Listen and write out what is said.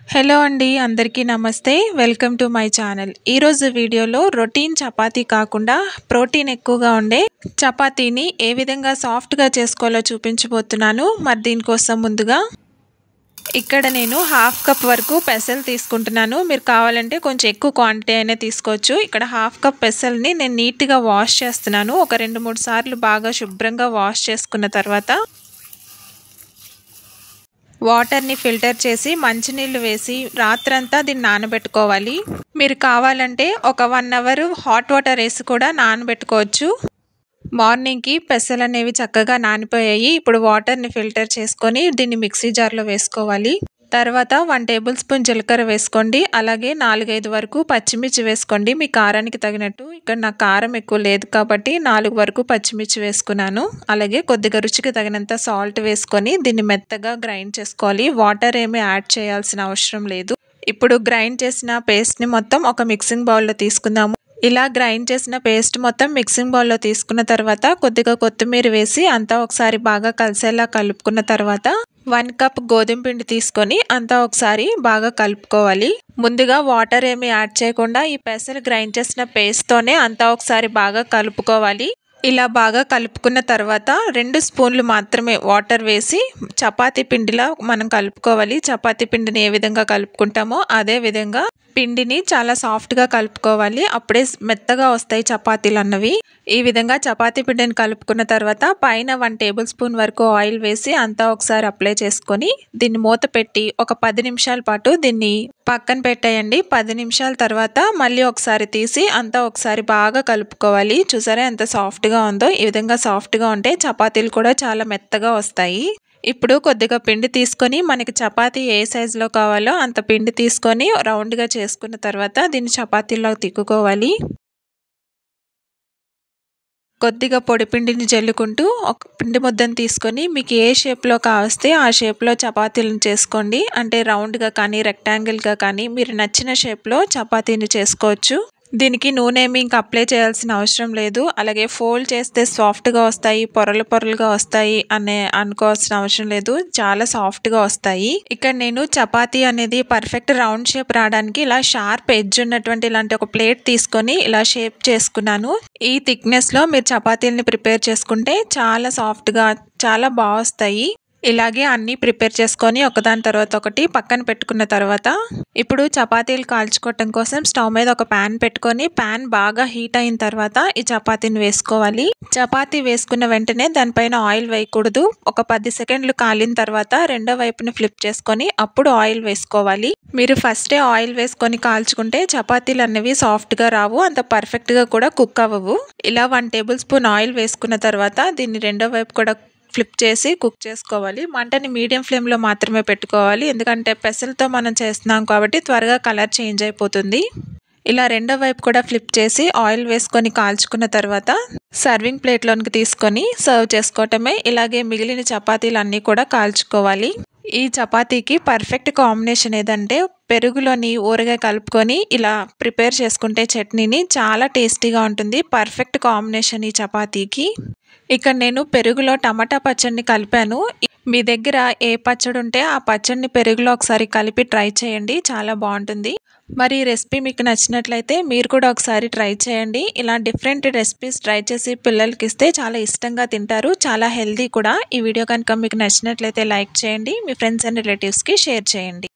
Hello అండి అందరికీ నమస్తే వెల్కమ్ టు మై ఛానల్। ఈ రోజు వీడియోలో రొటీన్ చపాతీ కాకుండా ప్రోటీన్ ఎక్కువగా ఉండే చపాతీని ఏ విధంగా సాఫ్ట్గా చేసుకోవాలో చూపించబోతున్నాను। మరి దీనికోసం ముందుగా ఇక్కడ నేను హాఫ్ కప్ వరకు పెసలు తీసుకుంటున్నాను। మీరు కావాలంటే కొంచెం ఎక్కువ క్వాంటిటీ అయినా తీసుకోవచ్చు। ఇక్కడ హాఫ్ కప్ పెసల్ని నేను నీట్గా వాష్ చేస్తున్నాను। ఒక 2-3 సార్లు బాగా శుభ్రంగా వాష్ చేసుకున్న తర్వాత వాటర్ ని ఫిల్టర్ చేసి మంచినీళ్ళు వేసి రాత్రంతా దీన్ని నానబెట్టుకోవాలి। మీరు కావాలంటే ఒక 1 అవర్ హాట్ వాటర్ వేసి కూడా నానబెట్టుకోవచ్చు। మార్నింగ్ కి పెసలు అనేవి చక్కగా నానిపోయాయి। ఇప్పుడు వాటర్ ని ఫిల్టర్ చేసుకొని దీన్ని మిక్సీ జార్లో వేసుకోవాలి। తర్వాత 1 టేబుల్ స్పూన్ జీలకర్ర వేసుకోండి। అలాగే 4-5 వరకు పచ్చిమిర్చి వేసుకోండి మీ కారానికి తగినట్టు। ఇక్కడ నాకు కారం ఎక్కువ లేదు కాబట్టి 4 వరకు పచ్చిమిర్చి వేసుకున్నాను। అలాగే కొద్దిగా రుచికి తగినంత సాల్ట్ వేసుకొని దీన్ని మెత్తగా గ్రైండ్ చేసుకోవాలి। వాటర్ ఏమీ యాడ్ చేయాల్సిన అవసరం లేదు। ఇప్పుడు గ్రైండ్ చేసిన పేస్ట్ ని మొత్తం ఒక మిక్సింగ్ బౌల్లో తీసుకుందాము। ఇలా గ్రైండ్ చేసిన పేస్ట్ మొత్తం మిక్సింగ్ బౌల్లో తీసుకున్న తర్వాత కొద్దిగా కొత్తిమీర వేసి అంతా ఒకసారి బాగా కలిసేలా కలుపుకున్న తర్వాత 1 కప్ గోధుమ పిండి తీసుకొని అంతా ఒకసారి బాగా కలుపుకోవాలి। ముందుగా వాటర్ ఏమీ యాడ్ చేయకుండా ఈ పెసలు గ్రైండ్ చేసిన పేస్ట్తోనే అంతా ఒకసారి బాగా కలుపుకోవాలి। ఇలా బాగా కలుపుకున్న తర్వాత 2 స్పూన్లు మాత్రమే వాటర్ వేసి చపాతీ పిండిలా మనం కలుపుకోవాలి। చపాతీ పిండిని ఏ విధంగా కలుపుకుంటామో అదే విధంగా పిండిని చాలా సాఫ్ట్గా కలుపుకోవాలి। అప్పుడే మెత్తగా వస్తాయి చపాతీలు అన్నవి। ఈ విధంగా చపాతీ పిండిని కలుపుకున్న తర్వాత పైన 1 టేబుల్ స్పూన్ వరకు ఆయిల్ వేసి అంతా ఒకసారి అప్లై చేసుకొని దీన్ని మూత పెట్టి ఒక 10 నిమిషాల పాటు దీన్ని పక్కన పెట్టేయండి। 10 నిమిషాల తర్వాత మళ్ళీ ఒకసారి తీసి అంతా ఒకసారి బాగా కలుపుకోవాలి। చూసారా ఎంత సాఫ్ట్గా ఉందో? ఈ విధంగా సాఫ్ట్గా ఉంటే చపాతీలు కూడా చాలా మెత్తగా వస్తాయి। ఇప్పుడు కొద్దిగా పిండి తీసుకొని మనకి చపాతీ ఏ సైజులో కావాలో అంత పిండి తీసుకొని రౌండ్గా చేసుకున్న తర్వాత దీన్ని చపాతీలో తిక్కుకోవాలి। కొద్దిగా పొడి పిండిని జల్లుకుంటూ ఒక పిండి ముద్దను తీసుకొని మీకు ఏ షేప్లో కావస్తే ఆ షేప్లో చపాతీలను చేసుకోండి। అంటే రౌండ్గా కానీ రెక్టాంగిల్గా కానీ మీరు నచ్చిన షేప్లో చపాతీని చేసుకోవచ్చు। దీనికి నూనె ఏమి ఇంకా అప్లై చేయాల్సిన అవసరం లేదు। అలాగే ఫోల్డ్ చేస్తే సాఫ్ట్గా వస్తాయి, పొరలు పొరలుగా వస్తాయి అనుకోవాల్సిన అవసరం లేదు, చాలా సాఫ్ట్గా వస్తాయి। ఇక్కడ నేను చపాతీ అనేది పర్ఫెక్ట్ రౌండ్ షేప్ రావడానికి ఇలా షార్ప్ ఎడ్జ్ ఉన్నటువంటి ఇలాంటి ఒక ప్లేట్ తీసుకొని ఇలా షేప్ చేసుకున్నాను। ఈ థిక్నెస్లో మీరు చపాతీలని ప్రిపేర్ చేసుకుంటే చాలా సాఫ్ట్గా చాలా బాగా వస్తాయి। ఇలాగే అన్నీ ప్రిపేర్ చేసుకొని ఒకదాని తర్వాత ఒకటి పక్కన పెట్టుకున్న తర్వాత ఇప్పుడు చపాతీలు కాల్చుకోవటం కోసం స్టవ్ మీద ఒక ప్యాన్ పెట్టుకొని ప్యాన్ బాగా హీట్ అయిన తర్వాత ఈ చపాతీని వేసుకోవాలి। చపాతీ వేసుకున్న వెంటనే దానిపైన ఆయిల్ వేయకూడదు। ఒక 10 సెకండ్లు కాలిన తర్వాత రెండో వైపుని ఫ్లిప్ చేసుకొని అప్పుడు ఆయిల్ వేసుకోవాలి। మీరు ఫస్టే ఆయిల్ వేసుకొని కాల్చుకుంటే చపాతీలు అనేవి సాఫ్ట్గా రావు, అంత పర్ఫెక్ట్గా కూడా కుక్ అవ్వవు। ఇలా 1 టేబుల్ స్పూన్ ఆయిల్ వేసుకున్న తర్వాత దీన్ని రెండో వైపు కూడా ఫ్లిప్ చేసి కుక్ చేసుకోవాలి। మంటని మీడియం ఫ్లేమ్లో మాత్రమే పెట్టుకోవాలి, ఎందుకంటే పెసలతో మనం చేస్తున్నాం కాబట్టి త్వరగా కలర్ చేంజ్ అయిపోతుంది। ఇలా రెండో వైపు కూడా ఫ్లిప్ చేసి ఆయిల్ వేసుకొని కాల్చుకున్న తర్వాత సర్వింగ్ ప్లేట్లోనికి తీసుకొని సర్వ్ చేసుకోవటమే। ఇలాగే మిగిలిన చపాతీలు అన్నీ కూడా కాల్చుకోవాలి। ఈ చపాతీకి పర్ఫెక్ట్ కాంబినేషన్ ఏదంటే పెరుగులోని ఊరగాయ కలుపుకొని ఇలా ప్రిపేర్ చేసుకుంటే చట్నీని చాలా టేస్టీగా ఉంటుంది। పర్ఫెక్ట్ కాంబినేషన్ ఈ చపాతీకి। ఇక్కడ నేను పెరుగులో టమాటా పచ్చడిని కలిపాను। మీ దగ్గర ఏ పచ్చడి ఉంటే ఆ పచ్చడిని పెరుగులో ఒకసారి కలిపి ట్రై చేయండి, చాలా బాగుంటుంది। మరి ఈ రెసిపీ మీకు నచ్చినట్లయితే మీరు కూడా ఒకసారి ట్రై చేయండి। ఇలా డిఫరెంట్ రెసిపీస్ ట్రై చేసి పిల్లలకి ఇస్తే చాలా ఇష్టంగా తింటారు, చాలా హెల్దీ కూడా। ఈ వీడియో కనుక మీకు నచ్చినట్లయితే లైక్ చేయండి, మీ ఫ్రెండ్స్ అండ్ రిలేటివ్స్కి షేర్ చేయండి।